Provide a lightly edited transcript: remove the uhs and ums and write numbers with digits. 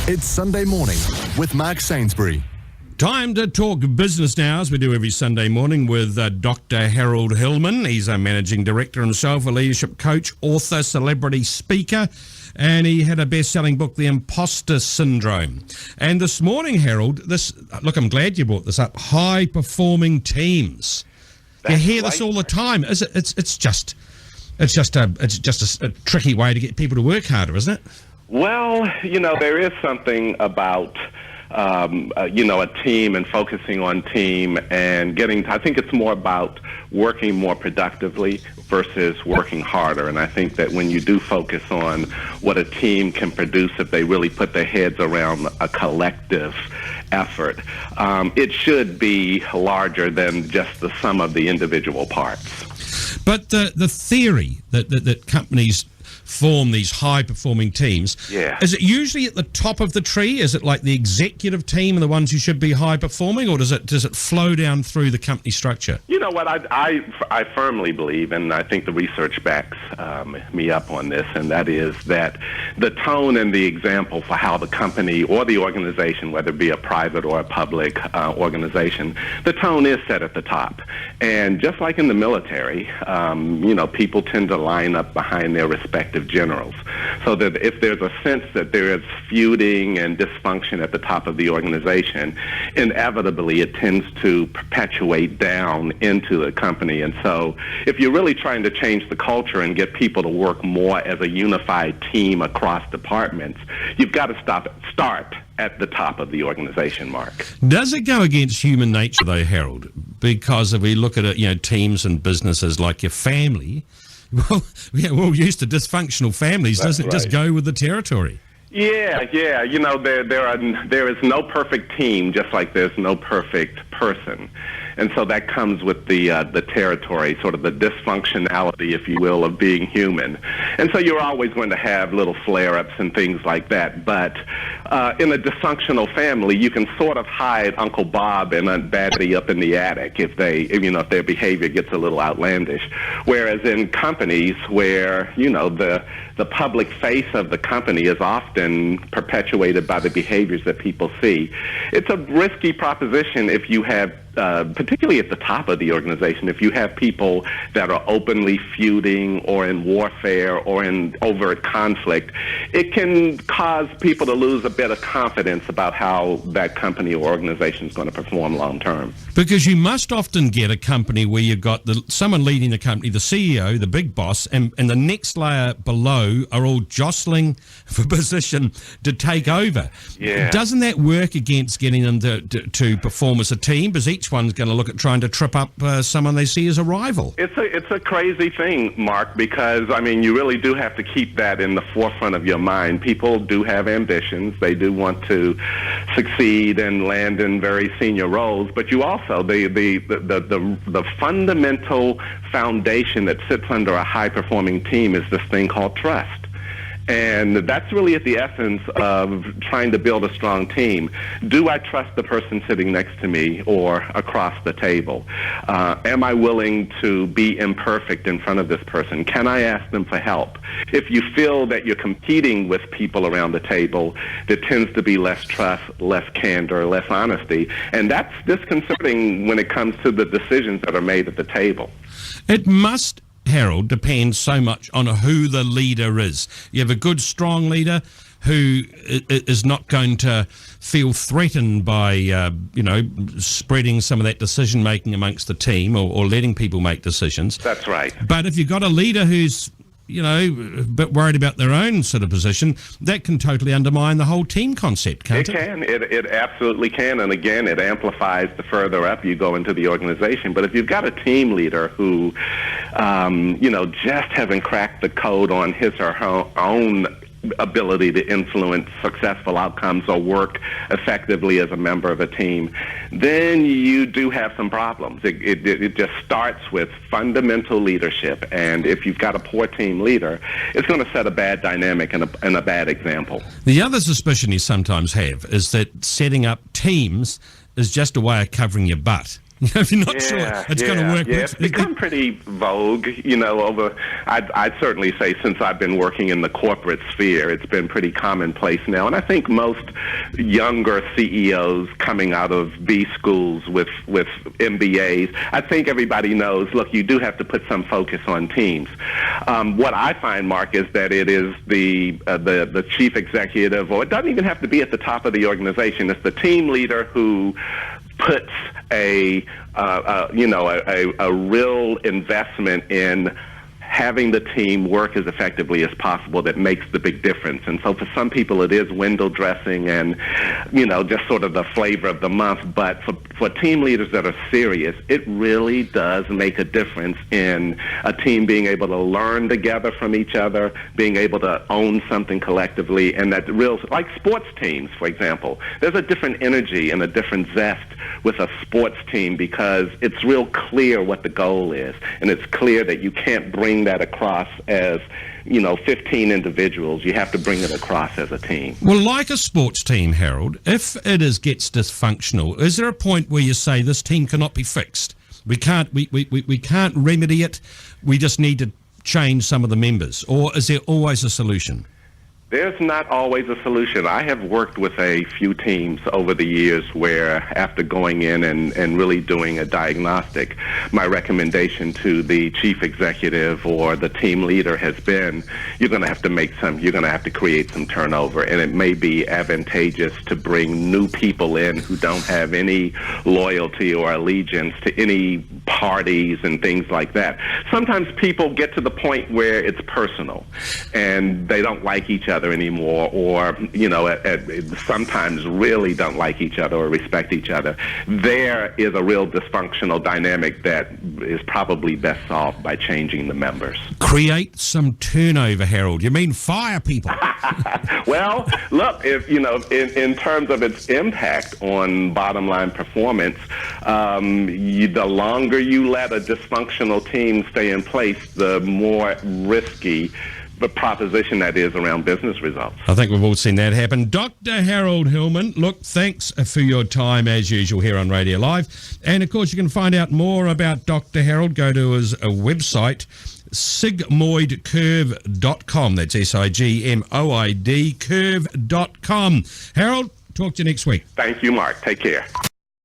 It's Sunday morning with Mark Sainsbury. Time to talk business now, as we do every Sunday morning with Dr. Harold Hillman. He's a managing director himself, a leadership coach, author, celebrity speaker, and he had a best-selling book, The Imposter Syndrome. And this morning, Harold, I'm glad you brought this up, high-performing teams. You hear this all the time. It's just a tricky way to get people to work harder, isn't it? Well, there is something about, a team and focusing on team and I think it's more about working more productively versus working harder. And I think that when you do focus on what a team can produce if they really put their heads around a collective effort, it should be larger than just the sum of the individual parts. But the theory that companies form these high-performing teams, is it usually at the top of the tree? Is it like the executive team and the ones who should be high-performing, or does it flow down through the company structure? You know what, I firmly believe, and I think the research backs me up on this, and that is that the tone and the example for how the company or the organization, whether it be a private or a public organization, the tone is set at the top. And just like in the military, people tend to line up behind their respective generals, so that if there's a sense that there is feuding and dysfunction at the top of the organization, inevitably it tends to perpetuate down into the company. And so if you're really trying to change the culture and get people to work more as a unified team across departments, you've got to start at the top of the organization, Mark. Does it go against human nature, though, Harold? Because if we look at it, teams and businesses like your family, well, we're all used to dysfunctional families. Does it just go with the territory? Yeah. There is no perfect team, just like there's no perfect person. And so that comes with the territory, sort of the dysfunctionality, if you will, of being human. And so you're always going to have little flare-ups and things like that. But in a dysfunctional family, you can sort of hide Uncle Bob and Aunt Betty up in the attic if their behavior gets a little outlandish. Whereas in companies where, the public face of the company is often perpetuated by the behaviors that people see, it's a risky proposition if you have, particularly at the top of the organization, if you have people that are openly feuding or in warfare or in overt conflict. It can cause people to lose a bit of confidence about how that company or organization is going to perform long term. Because you must often get a company where you've got someone leading the company, the CEO, the big boss, and the next layer below are all jostling for position to take over. Yeah. Doesn't that work against getting them to perform as a team? Because each one's going to look at trying to trip up someone they see as a rival. It's a crazy thing, Mark, because, you really do have to keep that in the forefront of your mind. People do have ambitions. They do want to succeed and land in very senior roles, but you also, the fundamental foundation that sits under a high-performing team is this thing called trust. And that's really at the essence of trying to build a strong team. Do I trust the person sitting next to me or across the table? Am I willing to be imperfect in front of this person? Can I ask them for help? If you feel that you're competing with people around the table, there tends to be less trust, less candor, less honesty. And that's disconcerting when it comes to the decisions that are made at the table. It must, Harold, depends so much on who the leader is. You have a good, strong leader who is not going to feel threatened by, spreading some of that decision-making amongst the team or letting people make decisions. That's right. But if you've got a leader who's, a bit worried about their own sort of position, that can totally undermine the whole team concept, can't it? It absolutely can. And again, it amplifies the further up you go into the organization. But if you've got a team leader who, just hasn't cracked the code on his or her own ability to influence successful outcomes or work effectively as a member of a team, then you do have some problems. It just starts with fundamental leadership, and if you've got a poor team leader, it's going to set a bad dynamic and a bad example. The other suspicion you sometimes have is that setting up teams is just a way of covering your butt. If you're not sure it's going to work. Yeah, it's become pretty vogue, I'd certainly say since I've been working in the corporate sphere, it's been pretty commonplace now. And I think most younger CEOs coming out of B schools with MBAs, I think everybody knows, look, you do have to put some focus on teams. What I find, Mark, is that it is the chief executive, or it doesn't even have to be at the top of the organization. It's the team leader who puts a real investment in having the team work as effectively as possible that makes the big difference. And so for some people it is window dressing and, just sort of the flavor of the month. But for team leaders that are serious, it really does make a difference in a team being able to learn together from each other, being able to own something collectively, and that like sports teams, for example. There's a different energy and a different zest with a sports team because it's real clear what the goal is, and it's clear that you can't bring that across as 15 individuals. You have to bring it across as a team. Well, like a sports team, Harold, if it gets dysfunctional, is there a point where you say this team cannot be fixed? We can't remedy it. We just need to change some of the members, or is there always a solution? There's not always a solution. I have worked with a few teams over the years where after going in and really doing a diagnostic, my recommendation to the chief executive or the team leader has been, you're going to have to create some turnover, and it may be advantageous to bring new people in who don't have any loyalty or allegiance to any parties and things like that. Sometimes people get to the point where it's personal and they don't like each other anymore, or sometimes really don't like each other or respect each other. There is a real dysfunctional dynamic that is probably best solved by changing the members. Create some turnover, Harold. You mean fire people? Well, look, if in terms of its impact on bottom line performance, the longer you let a dysfunctional team stay in place, the more risky the proposition that is around business results. I think we've all seen that happen. Dr. Harold Hillman, look, thanks for your time as usual here on Radio Live. And of course, you can find out more about Dr. Harold. Go to his website, sigmoidcurve.com. That's SIGMOID curve.com. Harold, talk to you next week. Thank you, Mark. Take care.